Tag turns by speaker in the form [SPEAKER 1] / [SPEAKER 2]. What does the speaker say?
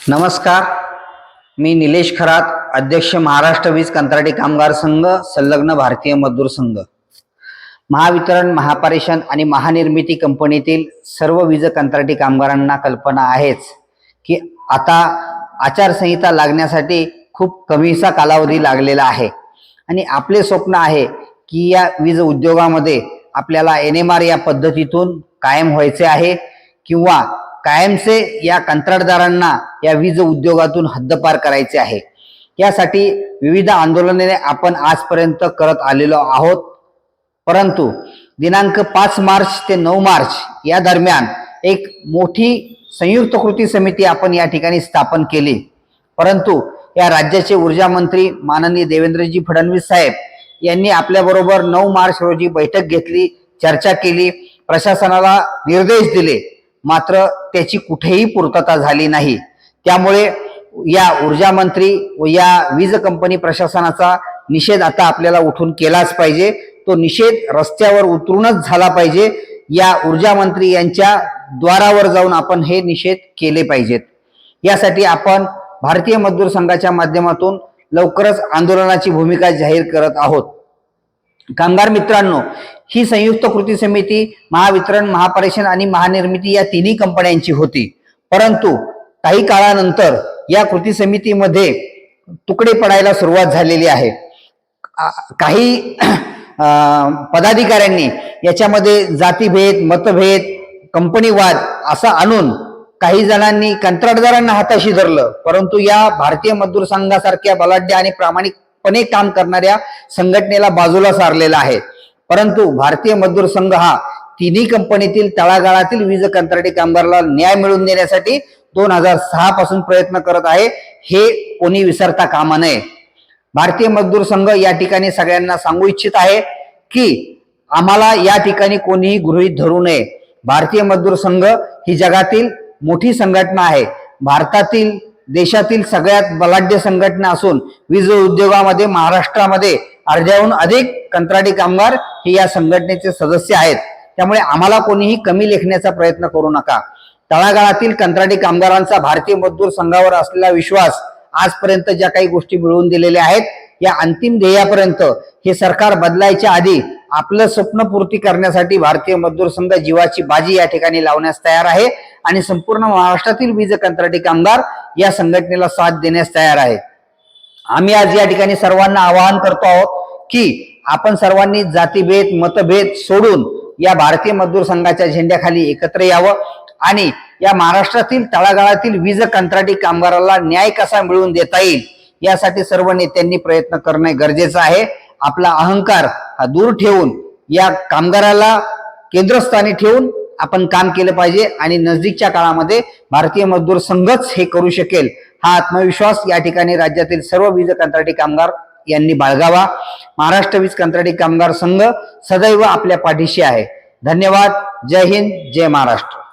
[SPEAKER 1] नमस्कार, मी निलेश खरात, अध्यक्ष महाराष्ट्र वीज कंत्राटी कामगार संघ, संलग्न भारतीय मजदूर संघ. महावितरण, महापारेषण आणि महानिर्मिती कंपनीतील सर्व वीज कंत्राटी कामगारांना कल्पना आहेच की आता आचारसंहिता लागण्यासाठी खूप कमीसा कालावधी लागलेला आहे आणि आपले स्वप्न आहे की या वीज उद्योगामध्ये आपल्याला NMR या पद्धतीतून कायम व्हायचे आहे किंवा कायमचे या कंत्राटदारांना या वीज उद्योगातून हद्दपार करायचे आहे. यासाठी विविध आंदोलने आपण आजपर्यंत करत आलेलो आहोत. परंतु दिनांक 5 मार्च ते 9 मार्च या दरम्यान एक मोठी संयुक्त कृती समिती आपण या ठिकाणी स्थापन केली. परंतु या राज्याचे ऊर्जा मंत्री माननीय देवेंद्रजी फडणवीस साहेब यांनी आपल्याबरोबर 9 मार्च रोजी बैठक घेतली, चर्चा केली, प्रशासनाला निर्देश दिले, मात्र त्याची कुठेही पूर्तता झाली नाही. त्यामुळे या ऊर्जा मंत्री व या वीज कंपनी प्रशासनाचा निषेध आता आपल्याला उठून केलाच पाहिजे. तो निषेध रस्त्यावर उतरूनच झाला पाहिजे. या ऊर्जा मंत्री यांच्या द्वारावर जाऊन आपण हे निषेध केले पाहिजेत. यासाठी आपण भारतीय मजदूर संघाच्या माध्यमातून लवकरच आंदोलनाची भूमिका जाहीर करत आहोत. कामगार मित्रांनो, ही संयुक्त कृती समिती महावितरण, महापारेषण आणि महानिर्मिती या तिन्ही कंपन्यांची होती. परंतु काही काळानंतर या कृती समितीमध्ये तुकडे पडायला सुरुवात झालेली आहे. काही पदाधिकाऱ्यांनी याच्यामध्ये जातीभेद, मतभेद, कंपनीवाद असा आणून काही जणांनी कंत्राटदारांना हाताशी धरलं. परंतु या भारतीय मजदूर संघासारख्या बलाढ्य आणि प्रामाणिकपणे काम करणाऱ्या संघटनेला बाजूला सारलेला आहे. परंतु भारतीय मजदूर संघ हा तिन्ही कंपनीतील तळागाळातील वीज कंत्राटी कामगाराला न्याय मिळवून देण्यासाठी 2006 पासून प्रयत्न करत आहे. हे कोणी विसरता कामा नये. भारतीय मजदूर संघ या ठिकाणी सगळ्यांना सांगू इच्छित आहे की आम्हाला या ठिकाणी कोणीही गृहीत धरू नये. भारतीय मजदूर संघ ही जगातील मोठी संघटना आहे. भारतातील, देशातील सगळ्यात बलाढ्य संघटना असून वीज उद्योगामध्ये महाराष्ट्रामध्ये अर्ध्याहून अधिक कंत्राटी कामगार हे या संघटनेचे सदस्य आहेत. त्यामुळे आम्हाला कोणीही कमी लेखण्याचा प्रयत्न करू नका. तळागाळातील कंत्राटी कामगारांचा भारतीय मजदूर संघावर असलेला विश्वास, आजपर्यंत ज्या काही गोष्टी मिळवून दिलेल्या आहेत, या अंतिम ध्येयापर्यंत हे सरकार बदलायच्या आधी आपलं स्वप्न पूर्ती करण्यासाठी भारतीय मजदूर संघ जीवाची बाजी या ठिकाणी लावण्यास तयार आहे आणि संपूर्ण महाराष्ट्रातील वीज कंत्राटी कामगार या संघटनेला साथ देण्यास तयार आहे. आम्ही आज या ठिकाणी सर्वांना आवाहन करतो आहोत की आपण सर्वांनी जातीभेद, मतभेद सोडून या भारतीय मजदूर संघाच्या झेंड्याखाली एकत्र यावं आणि या महाराष्ट्रातील तळागाळातील वीज कंत्राटी कामगाराला न्याय कसा मिळवून देता येईल यासाठी सर्व नेत्यांनी प्रयत्न करणे गरजेचं आहे. आपला अहंकार हा दूर ठेवून या कामगाराला केंद्रस्थानी ठेवून आपण काम केलं पाहिजे आणि नजदीकच्या काळामध्ये भारतीय मजदूर संघच हे करू शकेल हा आत्मविश्वास या ठिकाणी राज्यातील सर्व वीज कंत्राटी कामगार यांनी बाळगावा. महाराष्ट्र वीज कंत्राटी कामगार संघ सदैव आपल्या पाठीशी आहे. धन्यवाद. जय हिंद, जय महाराष्ट्र.